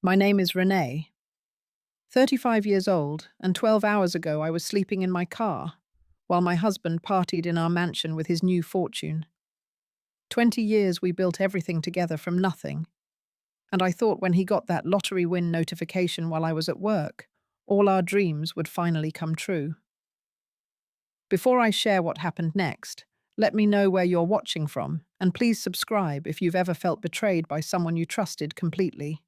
My name is Renee, 35 years old, and 12 hours ago I was sleeping in my car while my husband partied in our mansion with his new fortune. 20 years we built everything together from nothing, and I thought when he got that lottery win notification while I was at work, all our dreams would finally come true. Before I share what happened next, let me know where you're watching from, and please subscribe if you've ever felt betrayed by someone you trusted completely.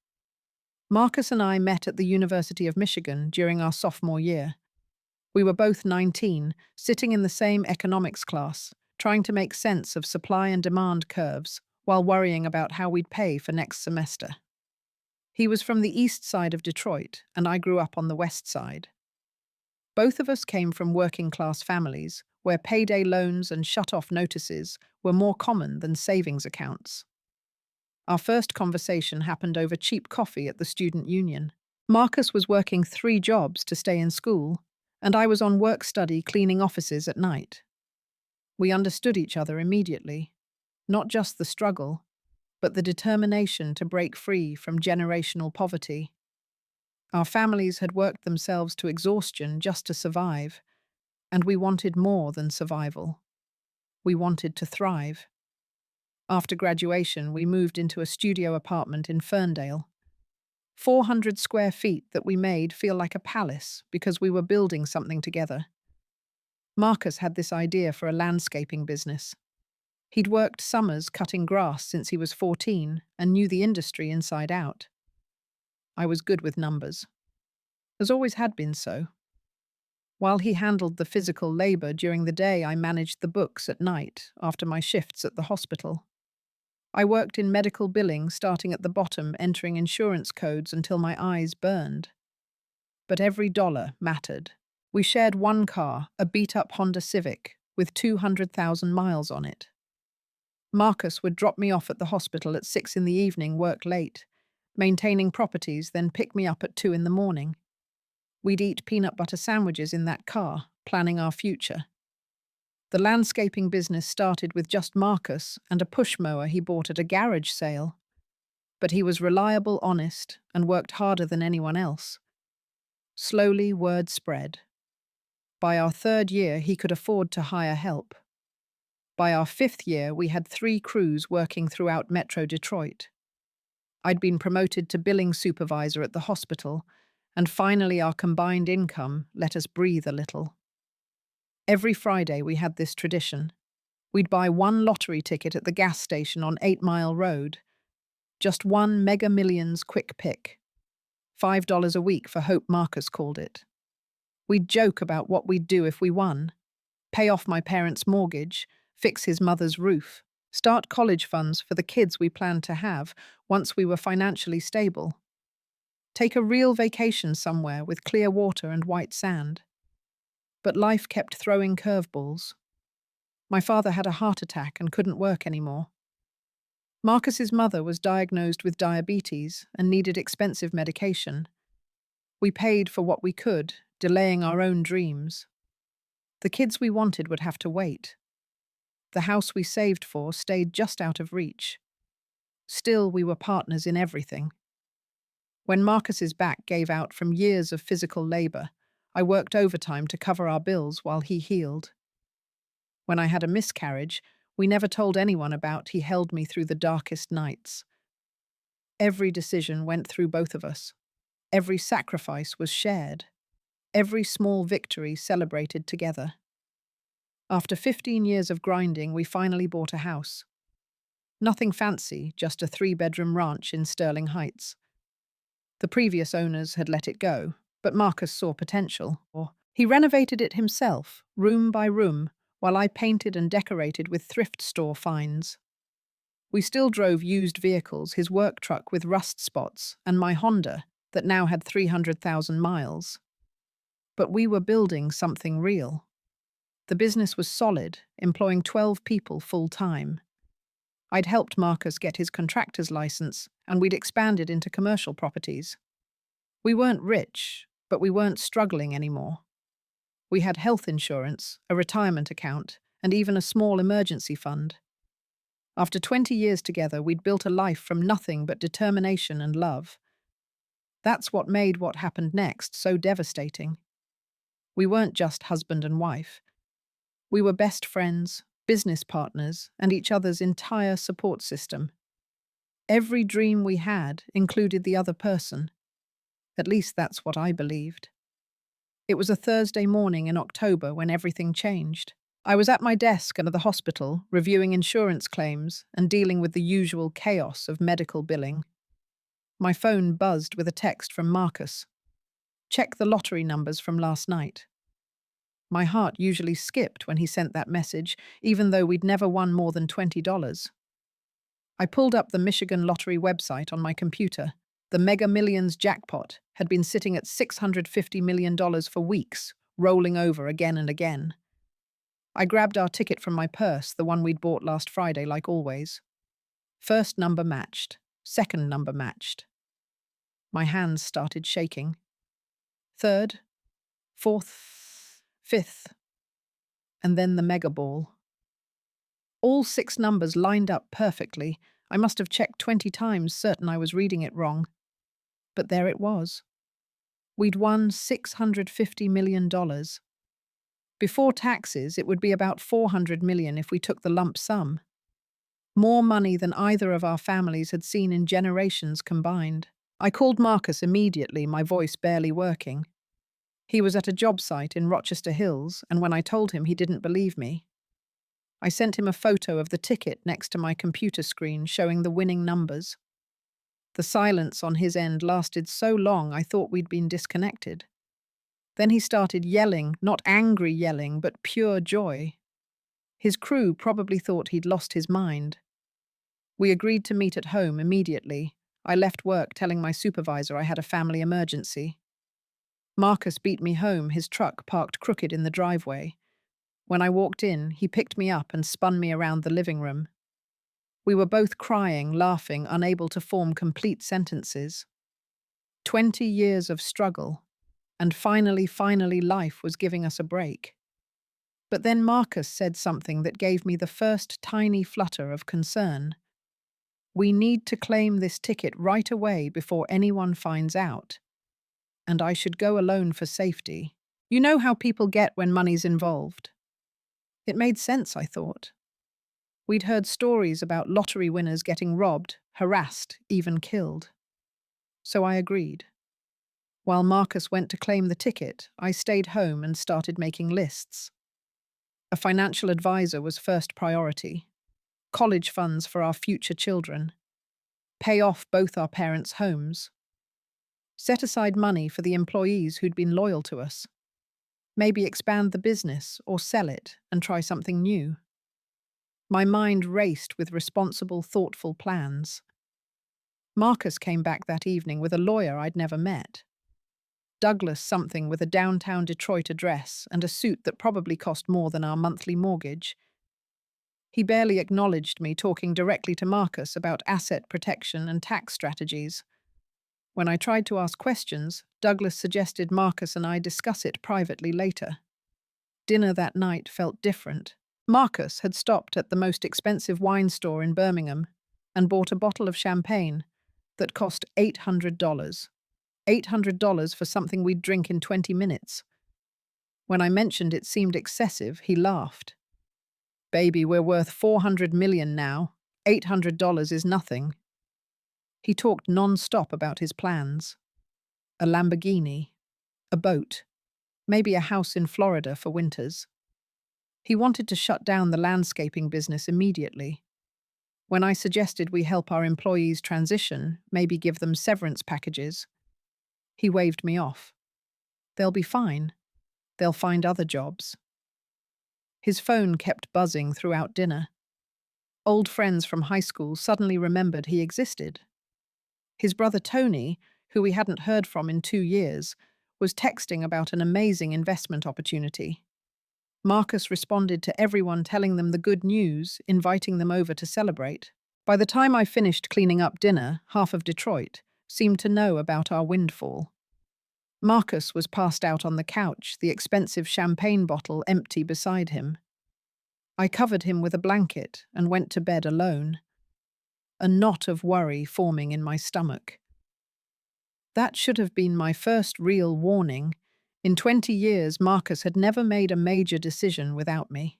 Marcus and I met at the University of Michigan during our sophomore year. We were both 19, sitting in the same economics class, trying to make sense of supply and demand curves while worrying about how we'd pay for next semester. He was from the east side of Detroit, and I grew up on the west side. Both of us came from working-class families, where payday loans and shut-off notices were more common than savings accounts. Our first conversation happened over cheap coffee at the student union. Marcus was working 3 jobs to stay in school, and I was on work-study cleaning offices at night. We understood each other immediately, not just the struggle, but the determination to break free from generational poverty. Our families had worked themselves to exhaustion just to survive, and we wanted more than survival. We wanted to thrive. After graduation, we moved into a studio apartment in Ferndale. 400 square feet that we made feel like a palace because we were building something together. Marcus had this idea for a landscaping business. He'd worked summers cutting grass since he was 14 and knew the industry inside out. I was good with numbers. As always had been so. While he handled the physical labor during the day, I managed the books at night after my shifts at the hospital. I worked in medical billing, starting at the bottom, entering insurance codes until my eyes burned. But every dollar mattered. We shared one car, a beat-up Honda Civic, with 200,000 miles on it. Marcus would drop me off at the hospital at 6 in the evening, work late, maintaining properties, then pick me up at 2 in the morning. We'd eat peanut butter sandwiches in that car, planning our future. The landscaping business started with just Marcus and a push mower he bought at a garage sale. But he was reliable, honest, and worked harder than anyone else. Slowly, word spread. By our 3rd year, he could afford to hire help. By our 5th year, we had 3 crews working throughout Metro Detroit. I'd been promoted to billing supervisor at the hospital, and finally our combined income let us breathe a little. Every Friday we had this tradition. We'd buy 1 lottery ticket at the gas station on 8 Mile Road. Just 1 Mega Millions quick pick. $5 a week for hope, Marcus called it. We'd joke about what we'd do if we won. Pay off my parents' mortgage, fix his mother's roof, start college funds for the kids we planned to have once we were financially stable. Take a real vacation somewhere with clear water and white sand. But life kept throwing curveballs. My father had a heart attack and couldn't work anymore. Marcus's mother was diagnosed with diabetes and needed expensive medication. We paid for what we could, delaying our own dreams. The kids we wanted would have to wait. The house we saved for stayed just out of reach. Still, we were partners in everything. When Marcus's back gave out from years of physical labor, I worked overtime to cover our bills while he healed. When I had a miscarriage, we never told anyone about he held me through the darkest nights. Every decision went through both of us. Every sacrifice was shared. Every small victory celebrated together. After 15 years of grinding, we finally bought a house. Nothing fancy, just a 3-bedroom ranch in Sterling Heights. The previous owners had let it go, but Marcus saw potential. He renovated it himself, room by room, while I painted and decorated with thrift store finds. We still drove used vehicles, his work truck with rust spots, and my Honda that now had 300,000 miles. But we were building something real. The business was solid, employing 12 people full-time. I'd helped Marcus get his contractor's license, and we'd expanded into commercial properties. We weren't rich, but we weren't struggling anymore. We had health insurance, a retirement account, and even a small emergency fund. After 20 years together, we'd built a life from nothing but determination and love. That's what made what happened next so devastating. We weren't just husband and wife. We were best friends, business partners, and each other's entire support system. Every dream we had included the other person. At least that's what I believed. It was a Thursday morning in October when everything changed. I was at my desk at the hospital, reviewing insurance claims and dealing with the usual chaos of medical billing. My phone buzzed with a text from Marcus. Check the lottery numbers from last night. My heart usually skipped when he sent that message, even though we'd never won more than $20. I pulled up the Michigan Lottery website on my computer. The Mega Millions jackpot had been sitting at $650 million for weeks, rolling over again and again. I grabbed our ticket from my purse, the one we'd bought last Friday, like always. First number matched. Second number matched. My hands started shaking. Third, fourth, fifth, and then the mega ball. All 6 numbers lined up perfectly. I must have checked 20 times, certain I was reading it wrong. But there it was. We'd won $650 million. Before taxes, it would be about $400 million if we took the lump sum. More money than either of our families had seen in generations combined. I called Marcus immediately, my voice barely working. He was at a job site in Rochester Hills, and when I told him, he didn't believe me. I sent him a photo of the ticket next to my computer screen showing the winning numbers. The silence on his end lasted so long I thought we'd been disconnected. Then he started yelling, not angry yelling, but pure joy. His crew probably thought he'd lost his mind. We agreed to meet at home immediately. I left work telling my supervisor I had a family emergency. Marcus beat me home, his truck parked crooked in the driveway. When I walked in, he picked me up and spun me around the living room. We were both crying, laughing, unable to form complete sentences. 20 years of struggle, and finally life was giving us a break. But then Marcus said something that gave me the first tiny flutter of concern. We need to claim this ticket right away before anyone finds out. And I should go alone for safety. You know how people get when money's involved. It made sense, I thought. We'd heard stories about lottery winners getting robbed, harassed, even killed. So I agreed. While Marcus went to claim the ticket, I stayed home and started making lists. A financial advisor was first priority. College funds for our future children. Pay off both our parents' homes. Set aside money for the employees who'd been loyal to us. Maybe expand the business or sell it and try something new. My mind raced with responsible, thoughtful plans. Marcus came back that evening with a lawyer I'd never met. Douglas something with a downtown Detroit address and a suit that probably cost more than our monthly mortgage. He barely acknowledged me talking directly to Marcus about asset protection and tax strategies. When I tried to ask questions, Douglas suggested Marcus and I discuss it privately later. Dinner that night felt different. Marcus had stopped at the most expensive wine store in Birmingham and bought a bottle of champagne that cost $800. $800 for something we'd drink in 20 minutes. When I mentioned it seemed excessive, he laughed. Baby, we're worth $400 million now. $800 is nothing. He talked non-stop about his plans. A Lamborghini, a boat, maybe a house in Florida for winters. He wanted to shut down the landscaping business immediately. When I suggested we help our employees transition, maybe give them severance packages, he waved me off. They'll be fine. They'll find other jobs. His phone kept buzzing throughout dinner. Old friends from high school suddenly remembered he existed. His brother Tony, who we hadn't heard from in 2 years, was texting about an amazing investment opportunity. Marcus responded to everyone telling them the good news, inviting them over to celebrate. By the time I finished cleaning up dinner, half of Detroit seemed to know about our windfall. Marcus was passed out on the couch, the expensive champagne bottle empty beside him. I covered him with a blanket and went to bed alone, a knot of worry forming in my stomach. That should have been my first real warning. In 20 years, Marcus had never made a major decision without me.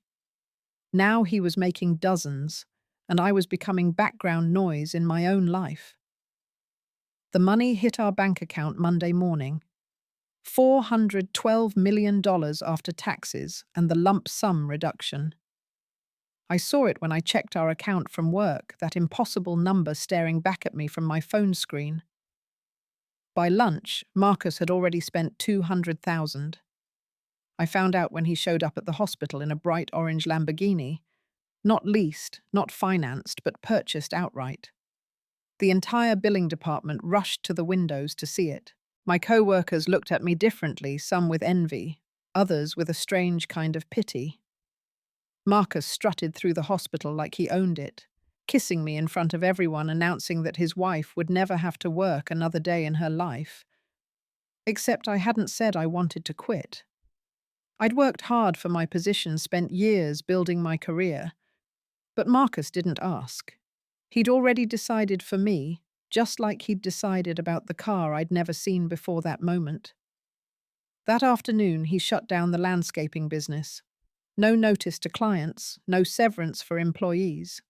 Now he was making dozens, and I was becoming background noise in my own life. The money hit our bank account Monday morning. $412 million after taxes and the lump sum reduction. I saw it when I checked our account from work, that impossible number staring back at me from my phone screen. By lunch, Marcus had already spent $200,000. I found out when he showed up at the hospital in a bright orange Lamborghini, not leased, not financed, but purchased outright. The entire billing department rushed to the windows to see it. My co-workers looked at me differently, some with envy, others with a strange kind of pity. Marcus strutted through the hospital like he owned it, kissing me in front of everyone, announcing that his wife would never have to work another day in her life. Except I hadn't said I wanted to quit. I'd worked hard for my position, spent years building my career. But Marcus didn't ask. He'd already decided for me, just like he'd decided about the car I'd never seen before that moment. That afternoon, he shut down the landscaping business. No notice to clients, no severance for employees.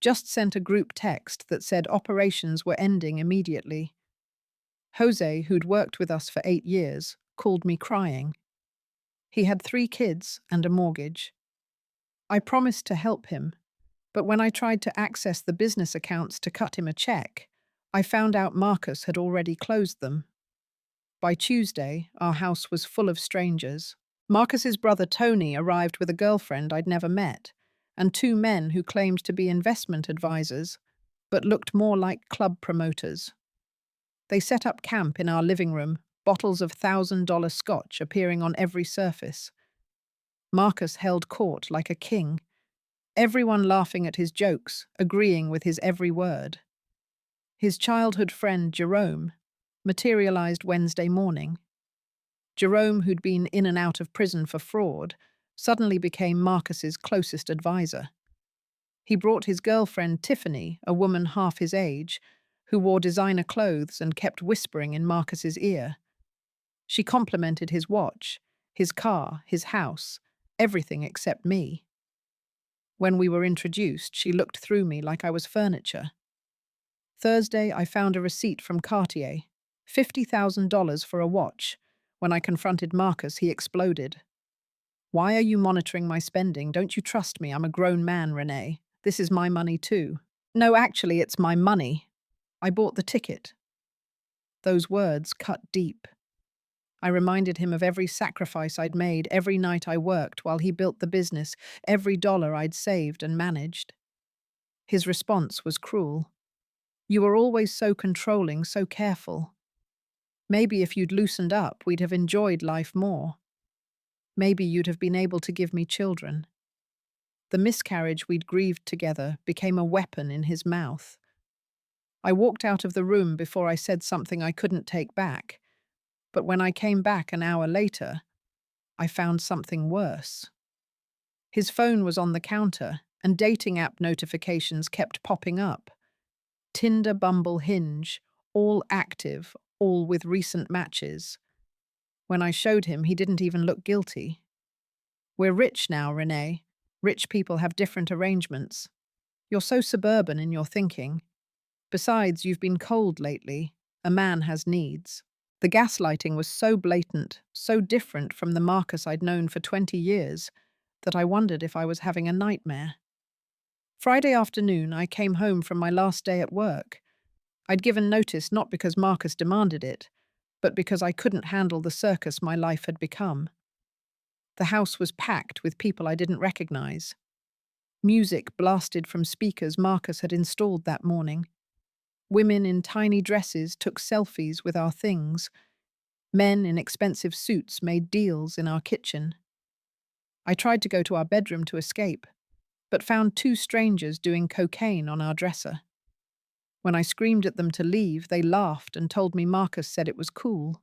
Just sent a group text that said operations were ending immediately. Jose, who'd worked with us for 8 years, called me crying. He had 3 kids and a mortgage. I promised to help him, but when I tried to access the business accounts to cut him a check, I found out Marcus had already closed them. By Tuesday, our house was full of strangers. Marcus's brother Tony arrived with a girlfriend I'd never met, and 2 men who claimed to be investment advisors, but looked more like club promoters. They set up camp in our living room, bottles of $1,000 scotch appearing on every surface. Marcus held court like a king, everyone laughing at his jokes, agreeing with his every word. His childhood friend, Jerome, materialized Wednesday morning. Jerome, who'd been in and out of prison for fraud, suddenly became Marcus's closest advisor. He brought his girlfriend, Tiffany, a woman half his age, who wore designer clothes and kept whispering in Marcus's ear. She complimented his watch, his car, his house, everything except me. When we were introduced, she looked through me like I was furniture. Thursday, I found a receipt from Cartier, $50,000 for a watch. When I confronted Marcus, he exploded. "Why are you monitoring my spending? Don't you trust me? I'm a grown man, Renee. This is my money too." "No, actually, it's my money. I bought the ticket." Those words cut deep. I reminded him of every sacrifice I'd made, every night I worked while he built the business, every dollar I'd saved and managed. His response was cruel. "You were always so controlling, so careful. Maybe if you'd loosened up, we'd have enjoyed life more. Maybe you'd have been able to give me children." The miscarriage we'd grieved together became a weapon in his mouth. I walked out of the room before I said something I couldn't take back. But when I came back an hour later, I found something worse. His phone was on the counter, and dating app notifications kept popping up. Tinder, Bumble, Hinge, all active, all with recent matches. When I showed him, he didn't even look guilty. "We're rich now, Renee. Rich people have different arrangements. You're so suburban in your thinking. Besides, you've been cold lately. A man has needs." The gaslighting was so blatant, so different from the Marcus I'd known for 20 years, that I wondered if I was having a nightmare. Friday afternoon, I came home from my last day at work. I'd given notice not because Marcus demanded it, but because I couldn't handle the circus my life had become. The house was packed with people I didn't recognize. Music blasted from speakers Marcus had installed that morning. Women in tiny dresses took selfies with our things. Men in expensive suits made deals in our kitchen. I tried to go to our bedroom to escape, but found 2 strangers doing cocaine on our dresser. When I screamed at them to leave, they laughed and told me Marcus said it was cool.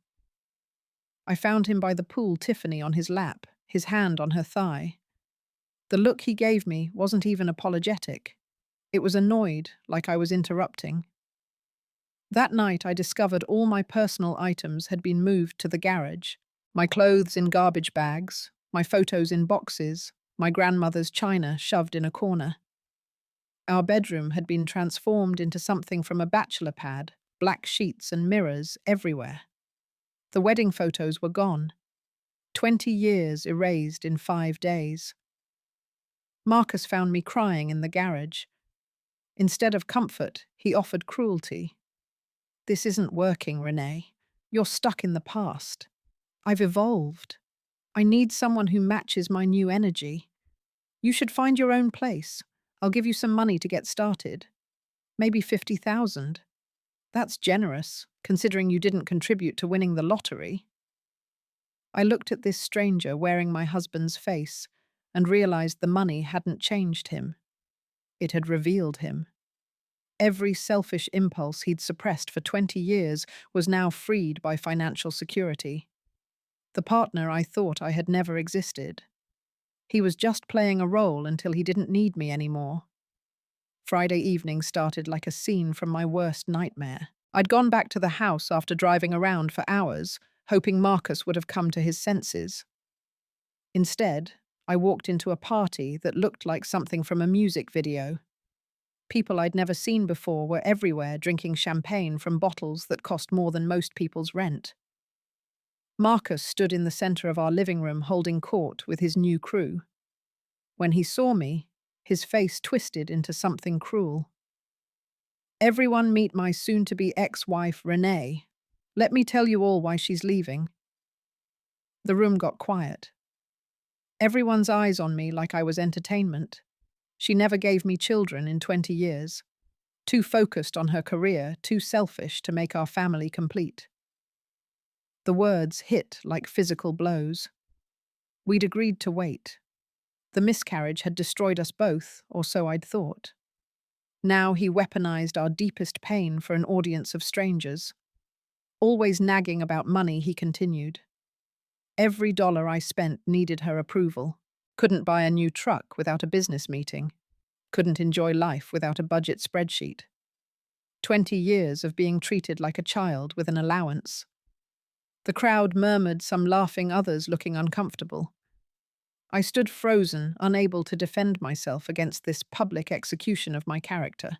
I found him by the pool, Tiffany on his lap, his hand on her thigh. The look he gave me wasn't even apologetic. It was annoyed, like I was interrupting. That night, I discovered all my personal items had been moved to the garage. My clothes in garbage bags, my photos in boxes, my grandmother's china shoved in a corner. Our bedroom had been transformed into something from a bachelor pad, black sheets and mirrors everywhere. The wedding photos were gone. 20 years erased in 5 days. Marcus found me crying in the garage. Instead of comfort, he offered cruelty. This isn't working, Renee. You're stuck in the past. I've evolved. I need someone who matches my new energy. You should find your own place. I'll give you some money to get started. Maybe 50,000. That's generous, considering you didn't contribute to winning the lottery. I looked at this stranger wearing my husband's face and realized the money hadn't changed him. It had revealed him. Every selfish impulse he'd suppressed for 20 years was now freed by financial security. The partner I thought I had never existed. He was just playing a role until he didn't need me anymore. Friday evening started like a scene from my worst nightmare. I'd gone back to the house after driving around for hours, hoping Marcus would have come to his senses. Instead, I walked into a party that looked like something from a music video. People I'd never seen before were everywhere drinking champagne from bottles that cost more than most people's rent. Marcus stood in the center of our living room holding court with his new crew. When he saw me, his face twisted into something cruel. "Everyone meet my soon-to-be ex-wife, Renee. Let me tell you all why she's leaving." The room got quiet. Everyone's eyes on me like I was entertainment. She never gave me children in 20 years. Too focused on her career, too selfish to make our family complete. The words hit like physical blows. We'd agreed to wait. The miscarriage had destroyed us both, or so I'd thought. Now he weaponized our deepest pain for an audience of strangers. Always nagging about money, he continued. Every dollar I spent needed her approval. Couldn't buy a new truck without a business meeting. Couldn't enjoy life without a budget spreadsheet. 20 years of being treated like a child with an allowance. The crowd murmured, some laughing, others looking uncomfortable. I stood frozen, unable to defend myself against this public execution of my character.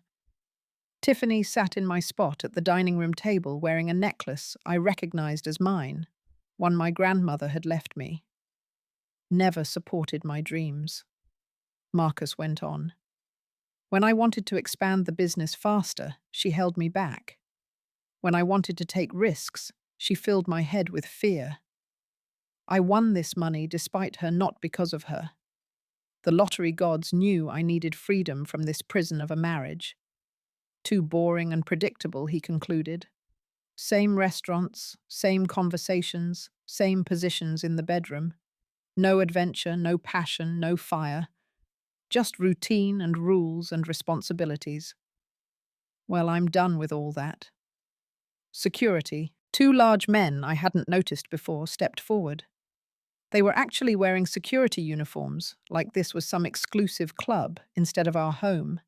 Tiffany sat in my spot at the dining room table wearing a necklace I recognized as mine, one my grandmother had left me. Never supported my dreams. Marcus went on. When I wanted to expand the business faster, she held me back. When I wanted to take risks, she filled my head with fear. I won this money despite her, not because of her. The lottery gods knew I needed freedom from this prison of a marriage. Too boring and predictable, he concluded. Same restaurants, same conversations, same positions in the bedroom. No adventure, no passion, no fire. Just routine and rules and responsibilities. Well, I'm done with all that. Security. 2 large men I hadn't noticed before stepped forward. They were actually wearing security uniforms, like this was some exclusive club instead of our home.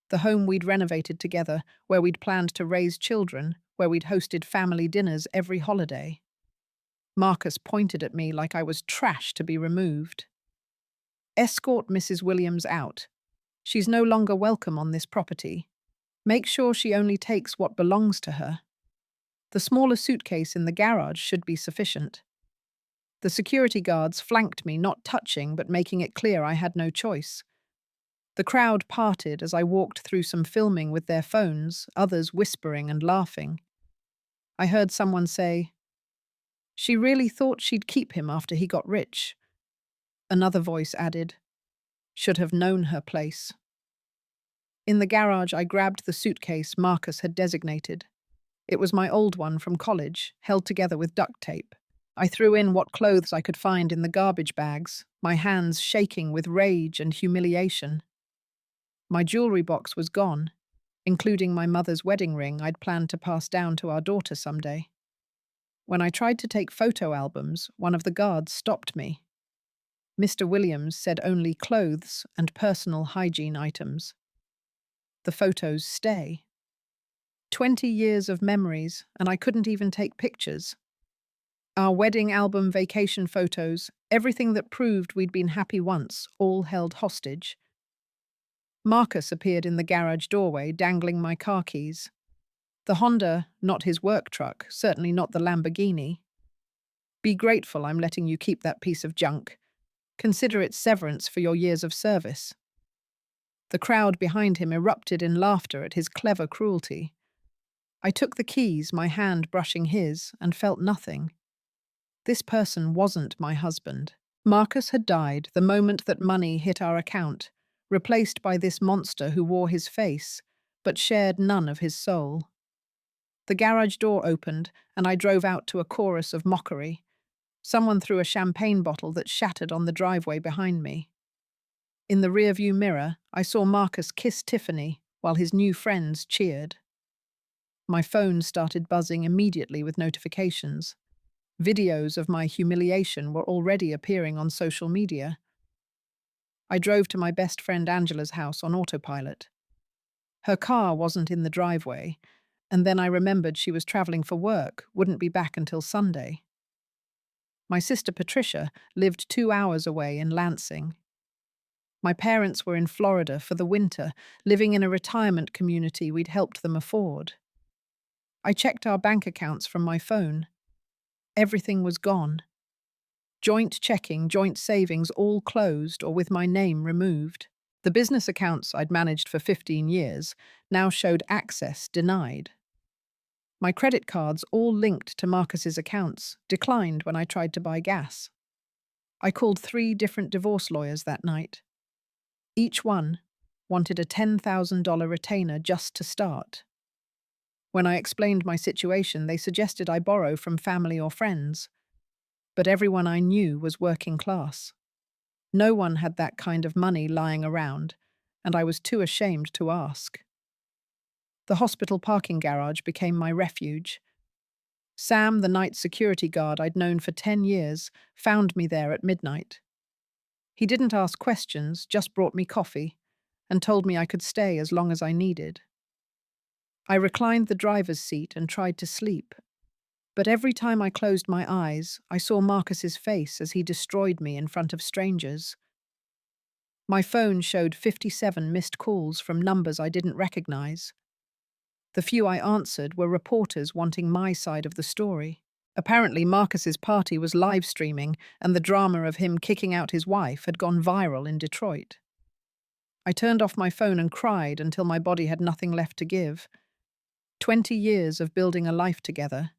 The home we'd renovated together, where we'd planned to raise children, where we'd hosted family dinners every holiday. Marcus pointed at me like I was trash to be removed. Escort Mrs. Williams out. She's no longer welcome on this property. Make sure she only takes what belongs to her. The smaller suitcase in the garage should be sufficient. The security guards flanked me, not touching, but making it clear I had no choice. The crowd parted as I walked through some filming with their phones, others whispering and laughing. I heard someone say, "She really thought she'd keep him after he got rich." Another voice added, "Should have known her place." In the garage, I grabbed the suitcase Marcus had designated. It was my old one from college, held together with duct tape. I threw in what clothes I could find in the garbage bags, my hands shaking with rage and humiliation. My jewelry box was gone, including my mother's wedding ring I'd planned to pass down to our daughter someday. When I tried to take photo albums, one of the guards stopped me. Mr. Williams said only clothes and personal hygiene items. The photos stay. 20 years of memories, and I couldn't even take pictures. Our wedding album, vacation photos, everything that proved we'd been happy once, all held hostage. Marcus appeared in the garage doorway, dangling my car keys. The Honda, not his work truck, certainly not the Lamborghini. Be grateful I'm letting you keep that piece of junk. Consider it severance for your years of service. The crowd behind him erupted in laughter at his clever cruelty. I took the keys, my hand brushing his, and felt nothing. This person wasn't my husband. Marcus had died the moment that money hit our account, replaced by this monster who wore his face, but shared none of his soul. The garage door opened, and I drove out to a chorus of mockery. Someone threw a champagne bottle that shattered on the driveway behind me. In the rearview mirror, I saw Marcus kiss Tiffany while his new friends cheered. My phone started buzzing immediately with notifications. Videos of my humiliation were already appearing on social media. I drove to my best friend Angela's house on autopilot. Her car wasn't in the driveway, and then I remembered she was traveling for work, wouldn't be back until Sunday. My sister Patricia lived 2 hours away in Lansing. My parents were in Florida for the winter, living in a retirement community we'd helped them afford. I checked our bank accounts from my phone. Everything was gone. Joint checking, joint savings all closed or with my name removed. The business accounts I'd managed for 15 years now showed access denied. My credit cards, all linked to Marcus's accounts, declined when I tried to buy gas. I called 3 different divorce lawyers that night. Each one wanted a $10,000 retainer just to start. When I explained my situation, they suggested I borrow from family or friends. But everyone I knew was working class. No one had that kind of money lying around, and I was too ashamed to ask. The hospital parking garage became my refuge. Sam, the night security guard I'd known for 10 years, found me there at midnight. He didn't ask questions, just brought me coffee, and told me I could stay as long as I needed. I reclined the driver's seat and tried to sleep. But every time I closed my eyes, I saw Marcus's face as he destroyed me in front of strangers. My phone showed 57 missed calls from numbers I didn't recognize. The few I answered were reporters wanting my side of the story. Apparently, Marcus's party was live streaming, and the drama of him kicking out his wife had gone viral in Detroit. I turned off my phone and cried until my body had nothing left to give. 20 years of building a life together,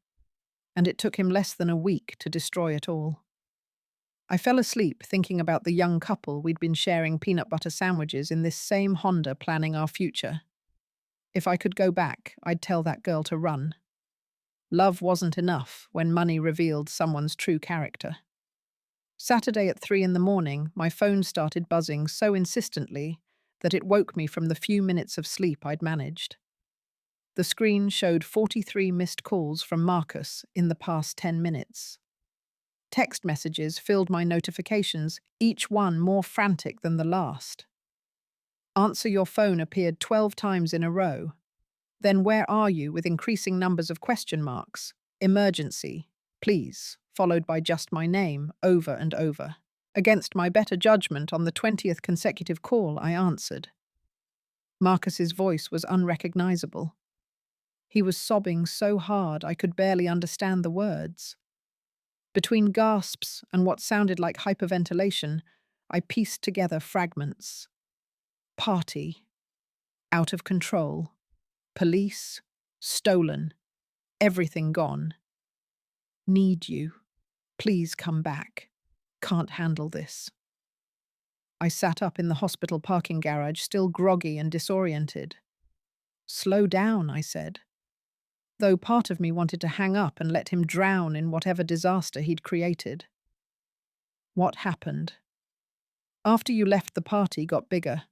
and it took him less than a week to destroy it all. I fell asleep thinking about the young couple we'd been sharing peanut butter sandwiches in this same Honda planning our future. If I could go back, I'd tell that girl to run. Love wasn't enough when money revealed someone's true character. Saturday at 3 in the morning, my phone started buzzing so insistently that it woke me from the few minutes of sleep I'd managed. The screen showed 43 missed calls from Marcus in the past 10 minutes. Text messages filled my notifications, each one more frantic than the last. Answer your phone appeared 12 times in a row. Then where are you with increasing numbers of question marks? Emergency, please, followed by just my name, over and over. Against my better judgment, on the 20th consecutive call, I answered. Marcus's voice was unrecognizable. He was sobbing so hard I could barely understand the words. Between gasps and what sounded like hyperventilation, I pieced together fragments. Party. Out of control. Police. Stolen. Everything gone. Need you. Please come back. Can't handle this. I sat up in the hospital parking garage, still groggy and disoriented. Slow down, I said, though part of me wanted to hang up and let him drown in whatever disaster he'd created. What happened? After you left, the party got bigger.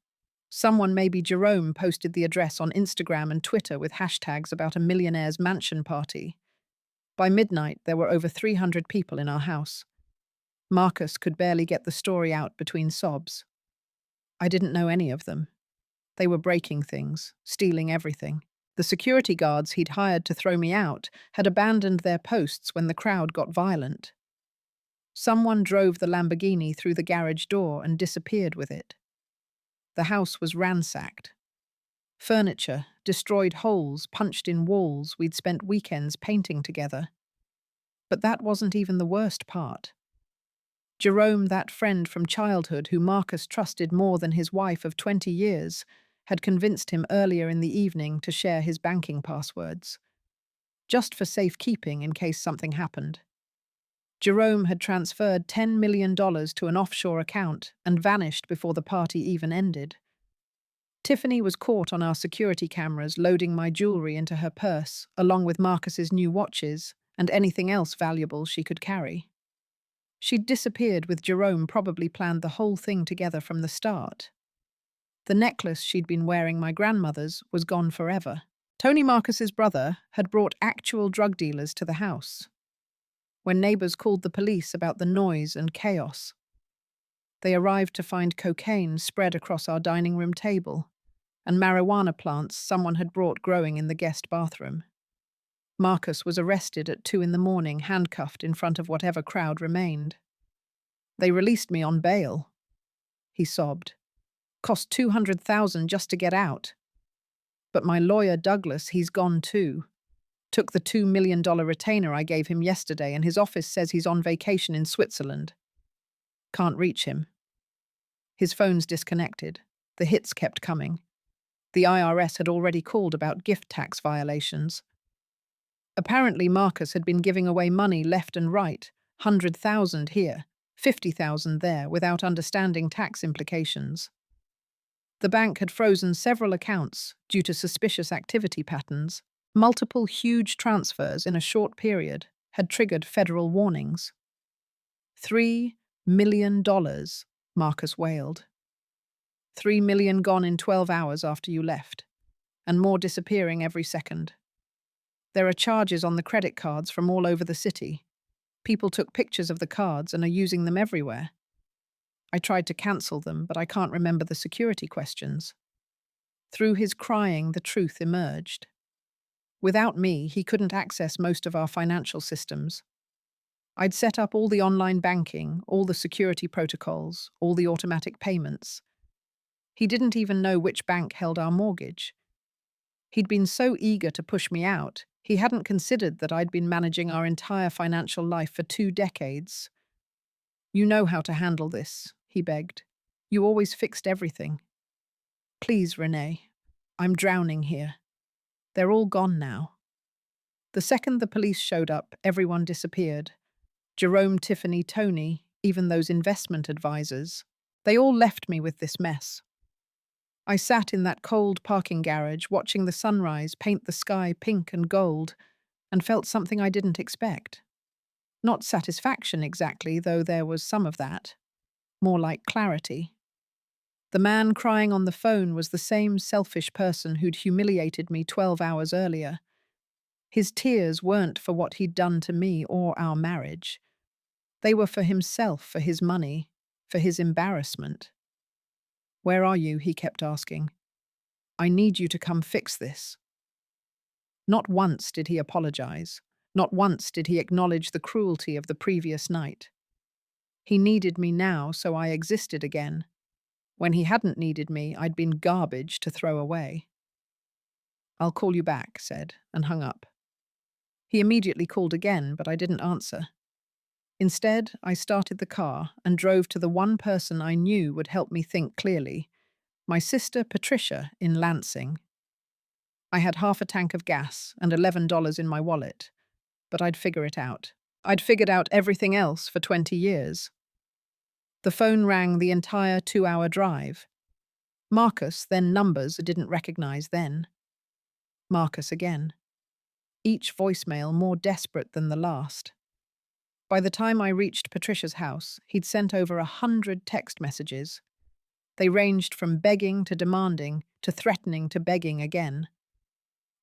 Someone, maybe Jerome, posted the address on Instagram and Twitter with hashtags about a millionaire's mansion party. By midnight, there were over 300 people in our house. Marcus could barely get the story out between sobs. I didn't know any of them. They were breaking things, stealing everything. The security guards he'd hired to throw me out had abandoned their posts when the crowd got violent. Someone drove the Lamborghini through the garage door and disappeared with it. The house was ransacked. Furniture, destroyed holes punched in walls we'd spent weekends painting together. But that wasn't even the worst part. Jerome, that friend from childhood who Marcus trusted more than his wife of 20 years, had convinced him earlier in the evening to share his banking passwords, just for safekeeping in case something happened. Jerome had transferred $10 million to an offshore account and vanished before the party even ended. Tiffany was caught on our security cameras loading my jewelry into her purse, along with Marcus's new watches and anything else valuable she could carry. She'd disappeared with Jerome, probably planned the whole thing together from the start. The necklace she'd been wearing, my grandmother's, was gone forever. Tony, Marcus's brother, had brought actual drug dealers to the house. When neighbors called the police about the noise and chaos, they arrived to find cocaine spread across our dining room table and marijuana plants someone had brought growing in the guest bathroom. Marcus was arrested at 2 a.m, handcuffed in front of whatever crowd remained. They released me on bail, he sobbed. Cost $200,000 just to get out. But my lawyer, Douglas, he's gone too. Took the $2 million retainer I gave him yesterday, and his office says he's on vacation in Switzerland. Can't reach him. His phone's disconnected. The hits kept coming. The IRS had already called about gift tax violations. Apparently Marcus had been giving away money left and right, $100,000 here, $50,000 there, without understanding tax implications. The bank had frozen several accounts due to suspicious activity patterns. Multiple huge transfers in a short period had triggered federal warnings. $3 million, Marcus wailed. $3 million gone in 12 hours after you left, and more disappearing every second. There are charges on the credit cards from all over the city. People took pictures of the cards and are using them everywhere. I tried to cancel them, but I can't remember the security questions. Through his crying, the truth emerged. Without me, he couldn't access most of our financial systems. I'd set up all the online banking, all the security protocols, all the automatic payments. He didn't even know which bank held our mortgage. He'd been so eager to push me out, he hadn't considered that I'd been managing our entire financial life for 2 decades. You know how to handle this, he begged. You always fixed everything. Please, Renee. I'm drowning here. They're all gone now. The second the police showed up, everyone disappeared. Jerome, Tiffany, Tony, even those investment advisors. They all left me with this mess. I sat in that cold parking garage watching the sunrise paint the sky pink and gold and felt something I didn't expect. Not satisfaction exactly, though there was some of that. More like clarity. The man crying on the phone was the same selfish person who'd humiliated me 12 hours earlier. His tears weren't for what he'd done to me or our marriage. They were for himself, for his money, for his embarrassment. Where are you? He kept asking. I need you to come fix this. Not once did he apologize. Not once did he acknowledge the cruelty of the previous night. He needed me now, so I existed again. When he hadn't needed me, I'd been garbage to throw away. I'll call you back, said, and hung up. He immediately called again, but I didn't answer. Instead, I started the car and drove to the one person I knew would help me think clearly, my sister Patricia in Lansing. I had half a tank of gas and $11 in my wallet, but I'd figure it out. I'd figured out everything else for 20 years. The phone rang the entire 2-hour drive. Marcus, then numbers I didn't recognize then. Marcus again. Each voicemail more desperate than the last. By the time I reached Patricia's house, he'd sent over 100 text messages. They ranged from begging to demanding to threatening to begging again.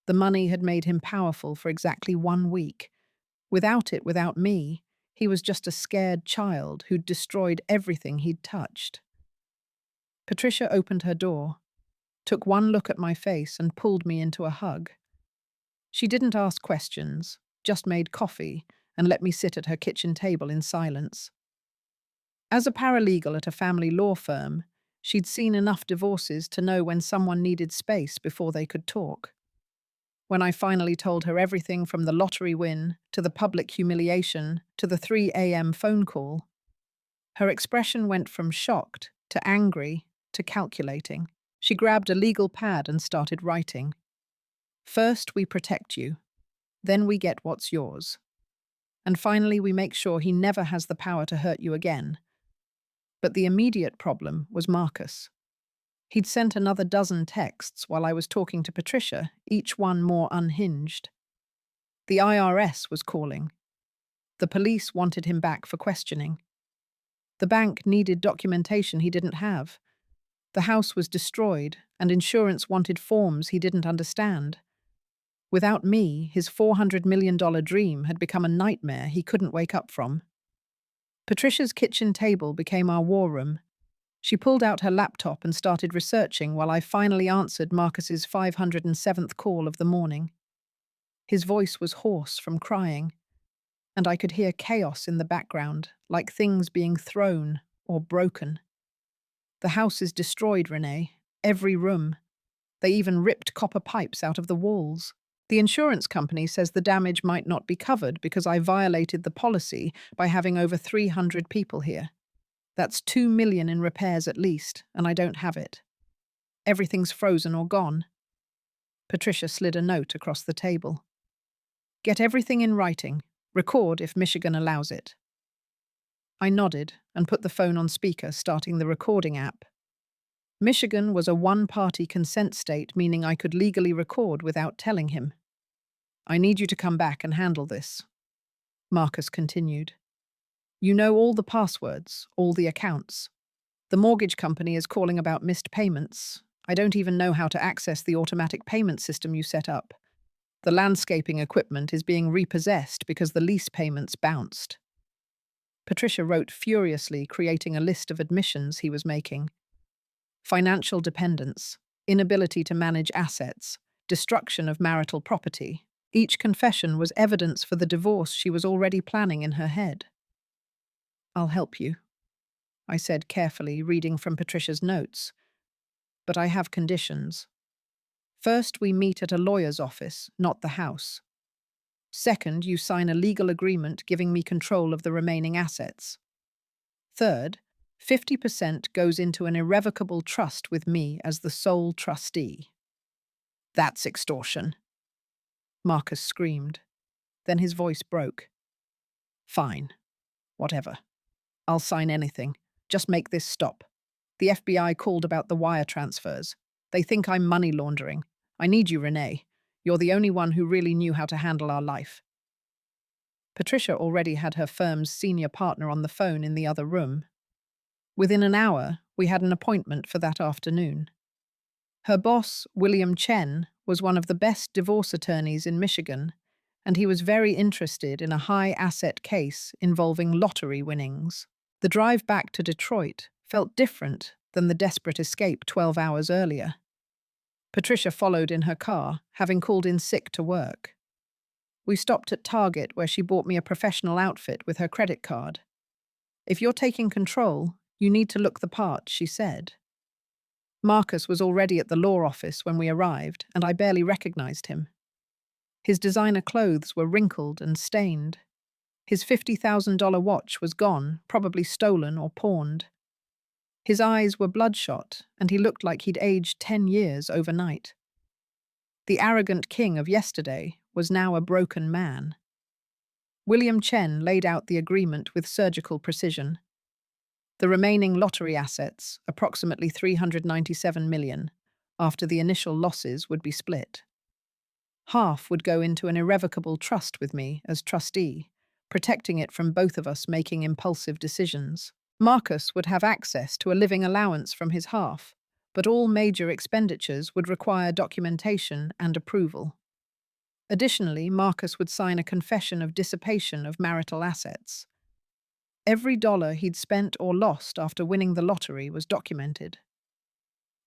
The money had made him powerful for exactly 1 week. Without it, without me, he was just a scared child who'd destroyed everything he'd touched. Patricia opened her door, took one look at my face and pulled me into a hug. She didn't ask questions, just made coffee and let me sit at her kitchen table in silence. As a paralegal at a family law firm, she'd seen enough divorces to know when someone needed space before they could talk. When I finally told her everything from the lottery win to the public humiliation to the 3 a.m. phone call, her expression went from shocked to angry to calculating. She grabbed a legal pad and started writing. First, we protect you. Then we get what's yours. And finally, we make sure he never has the power to hurt you again. But the immediate problem was Marcus. He'd sent another dozen texts while I was talking to Patricia, each one more unhinged. The IRS was calling. The police wanted him back for questioning. The bank needed documentation he didn't have. The house was destroyed, and insurance wanted forms he didn't understand. Without me, his $400 million dream had become a nightmare he couldn't wake up from. Patricia's kitchen table became our war room. She pulled out her laptop and started researching while I finally answered Marcus's 507th call of the morning. His voice was hoarse from crying, and I could hear chaos in the background, like things being thrown or broken. The house is destroyed, Renee. Every room. They even ripped copper pipes out of the walls. The insurance company says the damage might not be covered because I violated the policy by having over 300 people here. That's $2 million in repairs at least, and I don't have it. Everything's frozen or gone. Patricia slid a note across the table. Get everything in writing. Record if Michigan allows it. I nodded and put the phone on speaker, starting the recording app. Michigan was a one-party consent state, meaning I could legally record without telling him. I need you to come back and handle this. Marcus continued. You know all the passwords, all the accounts. The mortgage company is calling about missed payments. I don't even know how to access the automatic payment system you set up. The landscaping equipment is being repossessed because the lease payments bounced. Patricia wrote furiously, creating a list of admissions he was making. Financial dependence, inability to manage assets, destruction of marital property. Each confession was evidence for the divorce she was already planning in her head. I'll help you, I said carefully, reading from Patricia's notes. But I have conditions. First, we meet at a lawyer's office, not the house. Second, you sign a legal agreement giving me control of the remaining assets. Third, 50% goes into an irrevocable trust with me as the sole trustee. That's extortion, Marcus screamed. Then his voice broke. Fine. Whatever. I'll sign anything. Just make this stop. The FBI called about the wire transfers. They think I'm money laundering. I need you, Renee. You're the only one who really knew how to handle our life. Patricia already had her firm's senior partner on the phone in the other room. Within an hour, we had an appointment for that afternoon. Her boss, William Chen, was one of the best divorce attorneys in Michigan, and he was very interested in a high-asset case involving lottery winnings. The drive back to Detroit felt different than the desperate escape 12 hours earlier. Patricia followed in her car, having called in sick to work. We stopped at Target, where she bought me a professional outfit with her credit card. If you're taking control, you need to look the part, she said. Marcus was already at the law office when we arrived, and I barely recognized him. His designer clothes were wrinkled and stained. His $50,000 watch was gone, probably stolen or pawned. His eyes were bloodshot, and he looked like he'd aged 10 years overnight. The arrogant king of yesterday was now a broken man. William Chen laid out the agreement with surgical precision. The remaining lottery assets, approximately $397 million, after the initial losses would be split. Half would go into an irrevocable trust with me as trustee, protecting it from both of us making impulsive decisions. Marcus would have access to a living allowance from his half, but all major expenditures would require documentation and approval. Additionally, Marcus would sign a confession of dissipation of marital assets. Every dollar he'd spent or lost after winning the lottery was documented.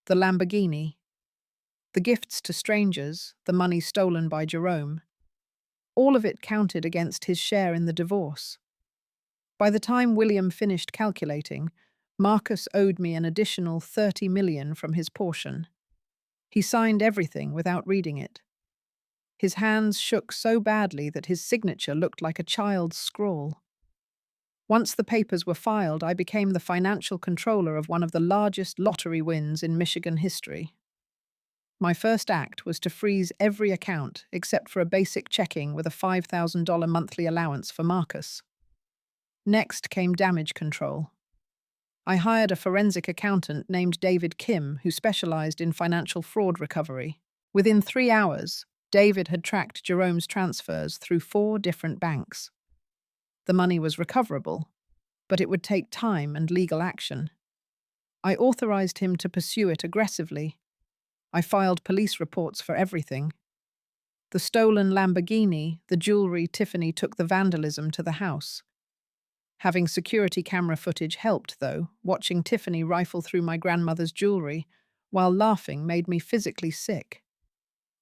The Lamborghini. The gifts to strangers, the money stolen by Jerome, all of it counted against his share in the divorce. By the time William finished calculating, Marcus owed me an additional 30 million from his portion. He signed everything without reading it. His hands shook so badly that his signature looked like a child's scrawl. Once the papers were filed, I became the financial controller of one of the largest lottery wins in Michigan history. My first act was to freeze every account except for a basic checking with a $5,000 monthly allowance for Marcus. Next came damage control. I hired a forensic accountant named David Kim who specialized in financial fraud recovery. Within 3 hours, David had tracked Jerome's transfers through 4 different banks. The money was recoverable, but it would take time and legal action. I authorized him to pursue it aggressively. I filed police reports for everything. The stolen Lamborghini, the jewelry Tiffany took the vandalism to the house. Having security camera footage helped, though. Watching Tiffany rifle through my grandmother's jewelry while laughing made me physically sick.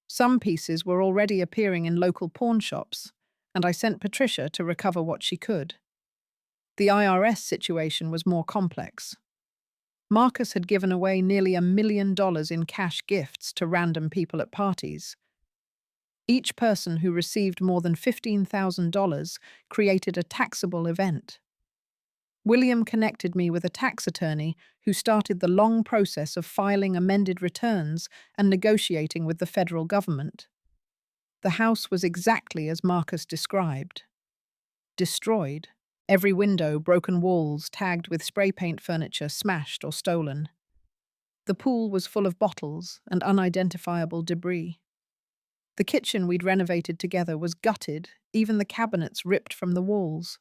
Some pieces were already appearing in local pawn shops, and I sent Patricia to recover what she could. The IRS situation was more complex. Marcus had given away nearly $1 million in cash gifts to random people at parties. Each person who received more than $15,000 created a taxable event. William connected me with a tax attorney who started the long process of filing amended returns and negotiating with the federal government. The house was exactly as Marcus described. Destroyed. Every window, broken walls, tagged with spray paint furniture smashed or stolen. The pool was full of bottles and unidentifiable debris. The kitchen we'd renovated together was gutted, even the cabinets ripped from the walls.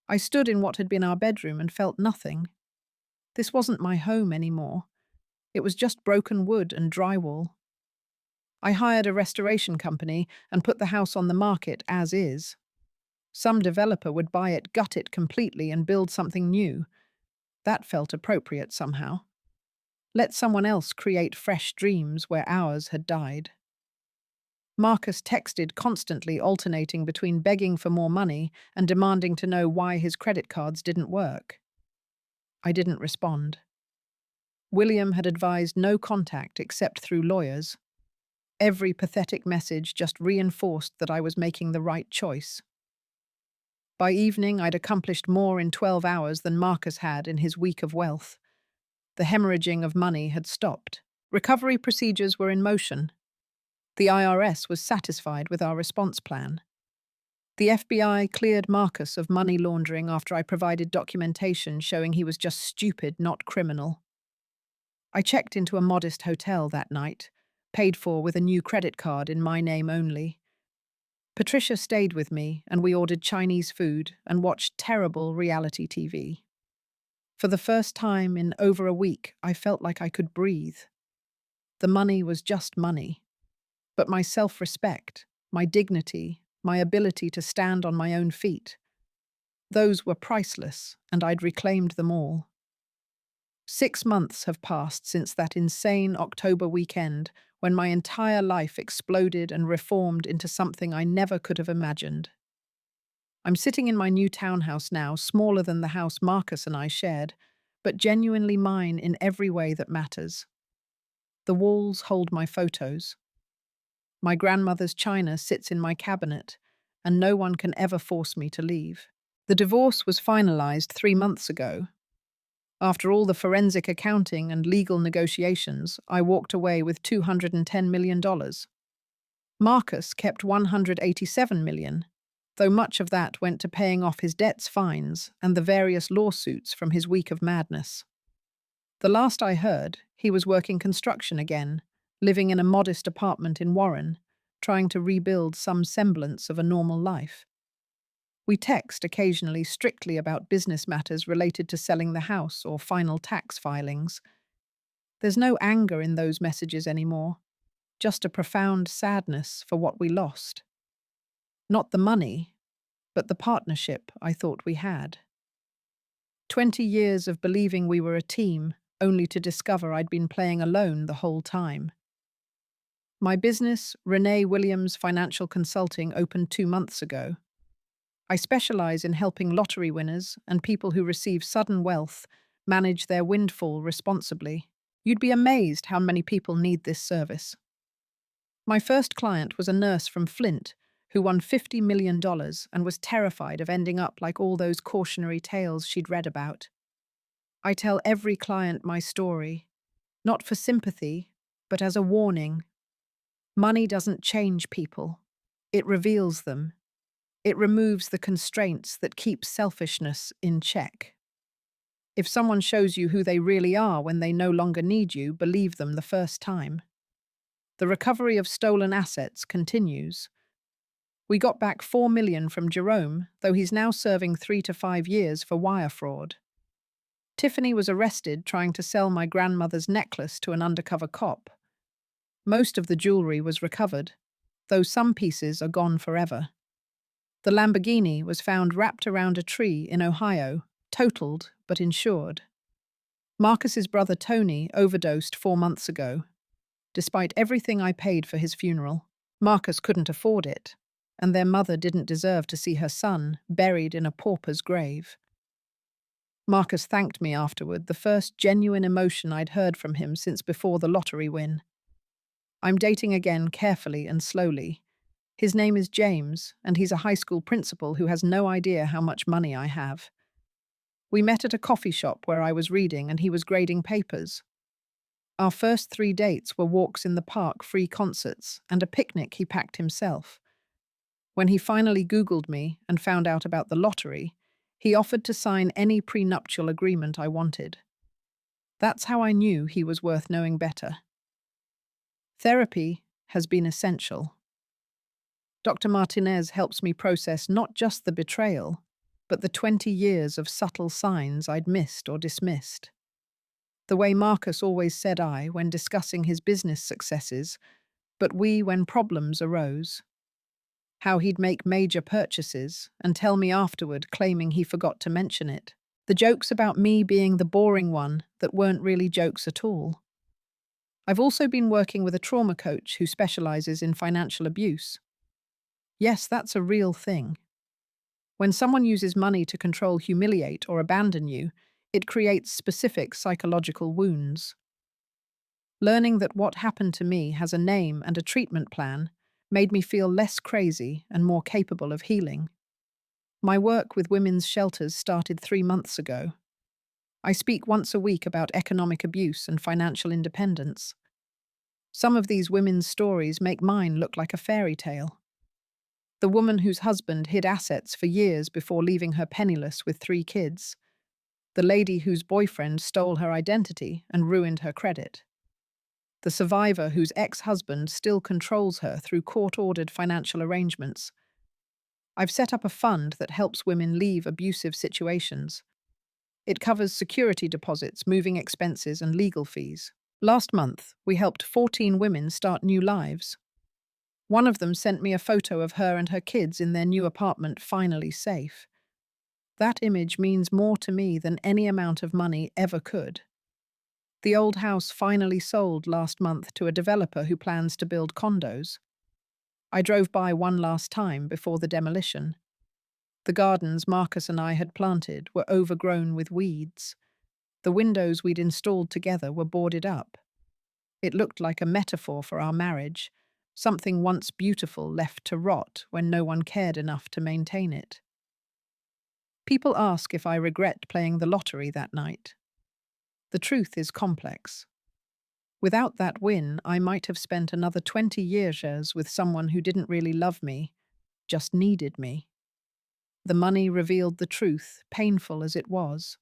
I stood in what had been our bedroom and felt nothing. This wasn't my home anymore. It was just broken wood and drywall. I hired a restoration company and put the house on the market as is. Some developer would buy it, gut it completely, and build something new. That felt appropriate somehow. Let someone else create fresh dreams where ours had died. Marcus texted constantly, alternating between begging for more money and demanding to know why his credit cards didn't work. I didn't respond. William had advised no contact except through lawyers. Every pathetic message just reinforced that I was making the right choice. By evening, I'd accomplished more in 12 hours than Marcus had in his week of wealth. The hemorrhaging of money had stopped. Recovery procedures were in motion. The IRS was satisfied with our response plan. The FBI cleared Marcus of money laundering after I provided documentation showing he was just stupid, not criminal. I checked into a modest hotel that night, paid for with a new credit card in my name only. Patricia stayed with me, and we ordered Chinese food and watched terrible reality TV. For the first time in over a week, I felt like I could breathe. The money was just money. But my self-respect, my dignity, my ability to stand on my own feet, those were priceless, and I'd reclaimed them all. 6 months have passed since that insane October weekend when my entire life exploded and reformed into something I never could have imagined. I'm sitting in my new townhouse now, smaller than the house Marcus and I shared, but genuinely mine in every way that matters. The walls hold my photos. My grandmother's china sits in my cabinet, and no one can ever force me to leave. The divorce was finalized 3 months ago. After all the forensic accounting and legal negotiations, I walked away with $210 million. Marcus kept $187 million, though much of that went to paying off his debts, fines, and the various lawsuits from his week of madness. The last I heard, he was working construction again, living in a modest apartment in Warren, trying to rebuild some semblance of a normal life. We text occasionally strictly about business matters related to selling the house or final tax filings. There's no anger in those messages anymore, just a profound sadness for what we lost. Not the money, but the partnership I thought we had. 20 years of believing we were a team, only to discover I'd been playing alone the whole time. My business, Renee Williams Financial Consulting, opened 2 months ago. I specialize in helping lottery winners and people who receive sudden wealth manage their windfall responsibly. You'd be amazed how many people need this service. My first client was a nurse from Flint who won $50 million and was terrified of ending up like all those cautionary tales she'd read about. I tell every client my story, not for sympathy, but as a warning. Money doesn't change people. It reveals them. It removes the constraints that keep selfishness in check. If someone shows you who they really are when they no longer need you, believe them the first time. The recovery of stolen assets continues. We got back $4 million from Jerome, though he's now serving 3 to 5 years for wire fraud. Tiffany was arrested trying to sell my grandmother's necklace to an undercover cop. Most of the jewelry was recovered, though some pieces are gone forever. The Lamborghini was found wrapped around a tree in Ohio, totaled but insured. Marcus's brother Tony overdosed 4 months ago. Despite everything I paid for his funeral, Marcus couldn't afford it, and their mother didn't deserve to see her son buried in a pauper's grave. Marcus thanked me afterward, the first genuine emotion I'd heard from him since before the lottery win. I'm dating again carefully and slowly. His name is James, and he's a high school principal who has no idea how much money I have. We met at a coffee shop where I was reading and he was grading papers. Our first 3 dates were walks in the park, free concerts, and a picnic he packed himself. When he finally Googled me and found out about the lottery, he offered to sign any prenuptial agreement I wanted. That's how I knew he was worth knowing better. Therapy has been essential. Dr. Martinez helps me process not just the betrayal, but the 20 years of subtle signs I'd missed or dismissed. The way Marcus always said when discussing his business successes, but we when problems arose. How he'd make major purchases and tell me afterward, claiming he forgot to mention it. The jokes about me being the boring one that weren't really jokes at all. I've also been working with a trauma coach who specializes in financial abuse. Yes, that's a real thing. When someone uses money to control, humiliate, or abandon you, it creates specific psychological wounds. Learning that what happened to me has a name and a treatment plan made me feel less crazy and more capable of healing. My work with women's shelters started 3 months ago. I speak once a week about economic abuse and financial independence. Some of these women's stories make mine look like a fairy tale. The woman whose husband hid assets for years before leaving her penniless with 3 kids. The lady whose boyfriend stole her identity and ruined her credit. The survivor whose ex-husband still controls her through court-ordered financial arrangements. I've set up a fund that helps women leave abusive situations. It covers security deposits, moving expenses, and legal fees. Last month, we helped 14 women start new lives. One of them sent me a photo of her and her kids in their new apartment, finally safe. That image means more to me than any amount of money ever could. The old house finally sold last month to a developer who plans to build condos. I drove by one last time before the demolition. The gardens Marcus and I had planted were overgrown with weeds. The windows we'd installed together were boarded up. It looked like a metaphor for our marriage, something once beautiful left to rot when no one cared enough to maintain it. People ask if I regret playing the lottery that night. The truth is complex. Without that win, I might have spent another 20 years with someone who didn't really love me, just needed me. The money revealed the truth, painful as it was.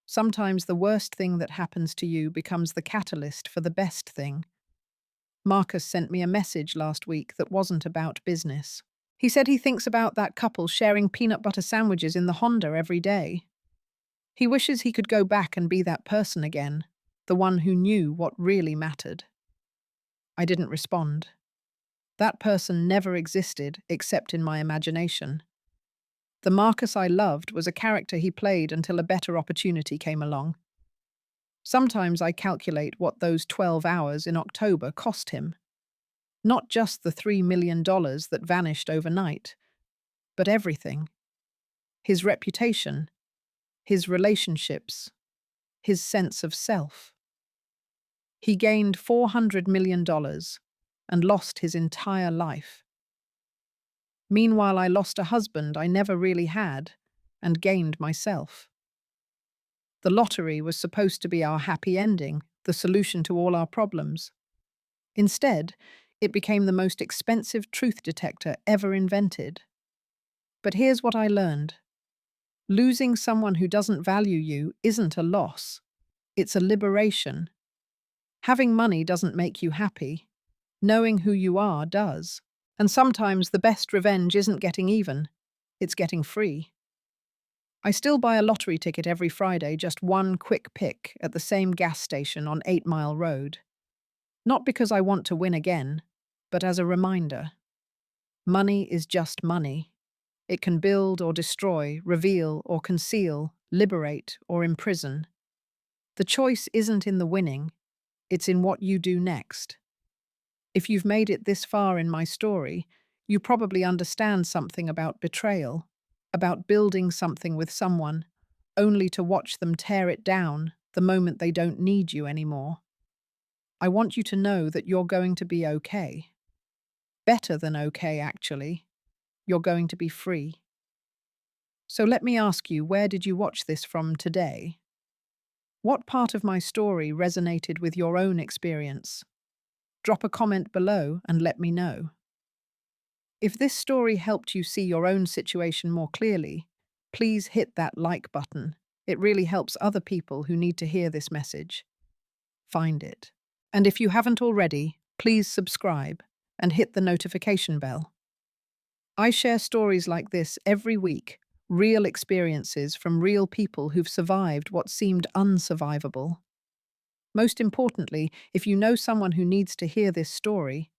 Sometimes the worst thing that happens to you becomes the catalyst for the best thing. Marcus sent me a message last week that wasn't about business. He said he thinks about that couple sharing peanut butter sandwiches in the Honda every day. He wishes he could go back and be that person again, the one who knew what really mattered. I didn't respond. That person never existed except in my imagination. The Marcus I loved was a character he played until a better opportunity came along. Sometimes I calculate what those 12 hours in October cost him. Not just the $3 million that vanished overnight, but everything. His reputation, his relationships, his sense of self. He gained $400 million and lost his entire life. Meanwhile, I lost a husband I never really had and gained myself. The lottery was supposed to be our happy ending, the solution to all our problems. Instead, it became the most expensive truth detector ever invented. But here's what I learned. Losing someone who doesn't value you isn't a loss. It's a liberation. Having money doesn't make you happy. Knowing who you are does. And sometimes the best revenge isn't getting even, it's getting free. I still buy a lottery ticket every Friday, just one quick pick at the same gas station on 8 Mile Road. Not because I want to win again, but as a reminder. Money is just money. It can build or destroy, reveal or conceal, liberate or imprison. The choice isn't in the winning, it's in what you do next. If you've made it this far in my story, you probably understand something about betrayal, about building something with someone, only to watch them tear it down the moment they don't need you anymore. I want you to know that you're going to be okay. Better than okay, actually. You're going to be free. So let me ask you, where did you watch this from today? What part of my story resonated with your own experience? Drop a comment below and let me know. If this story helped you see your own situation more clearly, please hit that like button. It really helps other people who need to hear this message find it. And if you haven't already, please subscribe and hit the notification bell. I share stories like this every week, real experiences from real people who've survived what seemed unsurvivable. Most importantly, if you know someone who needs to hear this story,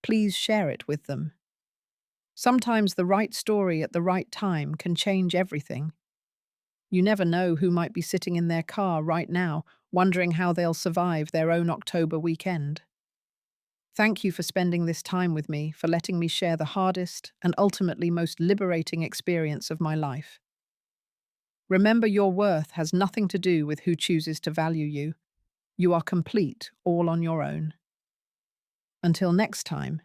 please share it with them. Sometimes the right story at the right time can change everything. You never know who might be sitting in their car right now, wondering how they'll survive their own October weekend. Thank you for spending this time with me, for letting me share the hardest and ultimately most liberating experience of my life. Remember, your worth has nothing to do with who chooses to value you. You are complete, all on your own. Until next time,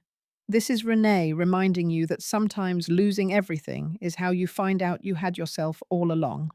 this is Renee reminding you that sometimes losing everything is how you find out you had yourself all along.